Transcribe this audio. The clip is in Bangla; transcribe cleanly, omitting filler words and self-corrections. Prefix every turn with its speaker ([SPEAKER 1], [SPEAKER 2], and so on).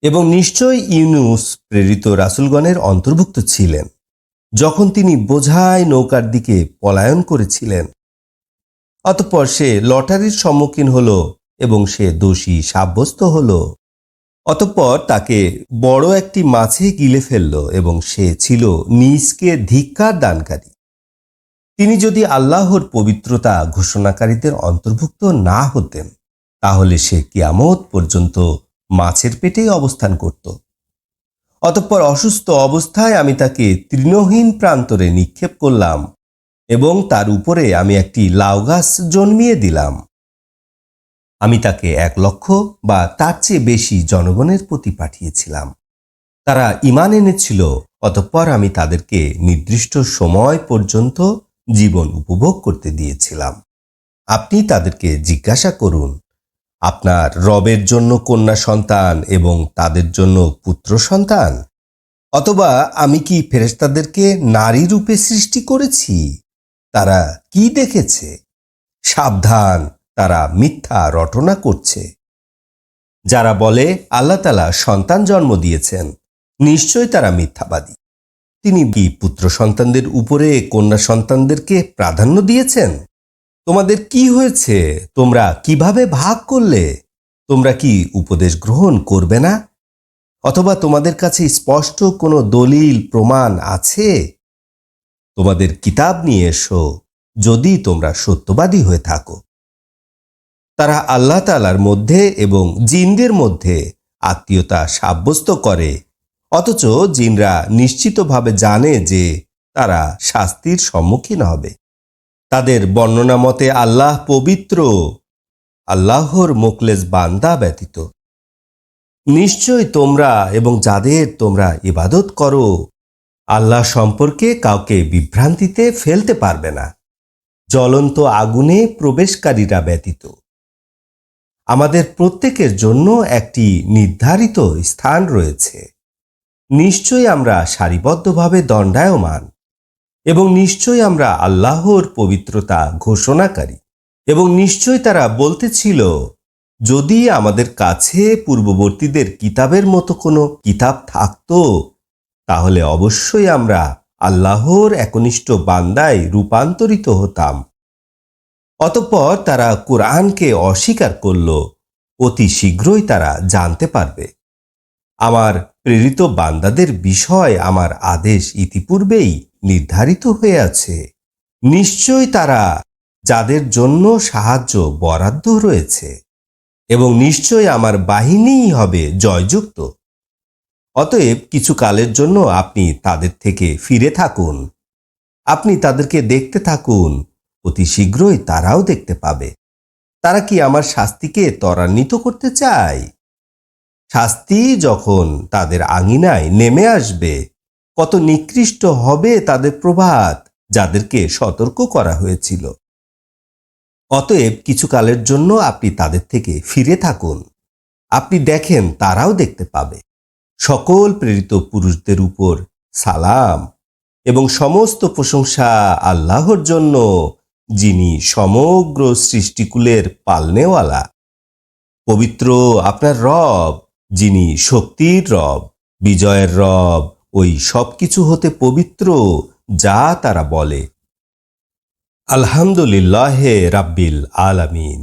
[SPEAKER 1] এবং নিশ্চয় ইউনুস প্রেরিত রাসূলগণের অন্তর্ভুক্ত ছিলেন, যখন তিনি বোঝাই নৌকার দিকে পলায়ন করেছিলেন। অতঃপর সে লটারির সম্মুখীন হল এবং সে দোষী সাব্যস্ত হল। অতঃপর তাকে বড় একটি মাছে গিলে ফেলল এবং সে ছিল নিজকে ধিক্কার দানকারী। তিনি যদি আল্লাহর পবিত্রতা ঘোষণাকারীদের অন্তর্ভুক্ত না হতেন, তাহলে সে কিয়ামত পর্যন্ত মাছের পেটেই অবস্থান করত। অতঃপর অসুস্থ অবস্থায় আমি তাকে তৃণহীন প্রান্তরে নিক্ষেপ করলাম এবং তার উপরে আমি একটি লাউ গাছ জন্মিয়ে দিলাম। আমি তাকে 1,00,000 বা তার চেয়ে বেশি জনগণের প্রতি পাঠিয়েছিলাম। তারা ঈমান এনেছিল। অতঃপর আমি তাদেরকে নির্দিষ্ট সময় পর্যন্ত জীবন উপভোগ করতে দিয়েছিলাম। আপনি তাদেরকে জিজ্ঞাসা করুন, আপনার রবের জন্য কন্যা সন্তান এবং তাদের জন্য পুত্র সন্তান? অথবা আমি কি ফেরেশতাদেরকে নারী রূপে সৃষ্টি করেছি? তারা কি দেখেছে? সাবধান, তারা মিথ্যা রটনা করছে। যারা বলে আল্লাহ তাআলা সন্তান জন্ম দিয়েছেন, নিশ্চয় তারা মিথ্যাবাদী। তিনি কি পুত্র সন্তানদের উপরে কন্যা সন্তানদেরকে প্রাধান্য দিয়েছেন? তোমাদের কি হয়েছে? তোমরা কিভাবে ভাগ করলে? তোমরা কি উপদেশ গ্রহণ করবে না? অথবা তোমাদের কাছে স্পষ্ট কোনো দলিল প্রমাণ আছে? তোমাদের কিতাব নিয়ে এসো, যদি তোমরা সত্যবাদী হয়ে থাকো। তারা আল্লাহ তাআলার মধ্যে এবং জিনদের মধ্যে আত্মীয়তা সাব্যস্ত করে, অথচ জিনরা নিশ্চিতভাবে জানে যে তারা শাস্তির সম্মুখীন হবে। তাদের বর্ণনা মতে আল্লাহ পবিত্র, আল্লাহর মোখলেস বান্দা ব্যতীত। নিশ্চয় তোমরা এবং যাদের তোমরা ইবাদত করো আল্লাহ সম্পর্কে কাউকে বিভ্রান্তিতে ফেলতে পারবে না, জ্বলন্ত আগুনে প্রবেশকারীরা ব্যতীত। আমাদের প্রত্যেকের জন্য একটি নির্ধারিত স্থান রয়েছে। নিশ্চয়ই আমরা সারিবদ্ধভাবে দণ্ডায়মান এবং নিশ্চয়ই আমরা আল্লাহর পবিত্রতা ঘোষণাকারী। এবং নিশ্চয় তারা বলতেছিল, যদি আমাদের কাছে পূর্ববর্তীদের কিতাবের মতো কোনো কিতাব থাকত, তাহলে অবশ্যই আমরা আল্লাহর একনিষ্ঠ বান্দায় রূপান্তরিত হতাম। অতঃপর তারা কুরআনকে অস্বীকার করল। অতি শীঘ্রই তারা জানতে পারবে। আমার প্রেরিত বান্দাদের বিষয় আমার আদেশ ইতিপূর্বেই নির্ধারিত হয়ে আছে। নিশ্চয় তারা যাদের জন্য সাহায্য বরাদ্দ রয়েছে এবং নিশ্চয় আমার বাহিনীই হবে জয়যুক্ত। অতএব কিছু কালের জন্য আপনি তাদের থেকে ফিরে থাকুন। আপনি তাদেরকে দেখতে থাকুন, অতি শীঘ্রই তারাও দেখতে পাবে। তারা কি আমার শাস্তিকে ত্বরান্বিত করতে চায়? শাস্তি যখন তাদের আঙিনায় নেমে আসবে, কত নিকৃষ্ট হবে তাদের প্রভাত, যাদেরকে সতর্ক করা হয়েছিল। অতএব কিছু কালের জন্য আপনি তাদের থেকে ফিরে থাকুন। আপনি দেখেন তারাও দেখতে পাবে। সকল প্রেরিত পুরুষদের উপর সালাম এবং সমস্ত প্রশংসা আল্লাহর জন্য, যিনি সমগ্র সৃষ্টিকুলের পালনেওয়ালা। পবিত্র আপনার রব, যিনি শক্তির রব, বিজয়ের রব, ওই সব কিছু হতে পবিত্র যা তারা বলে। আলহামদুলিল্লাহে রাব্বিল আলামিন।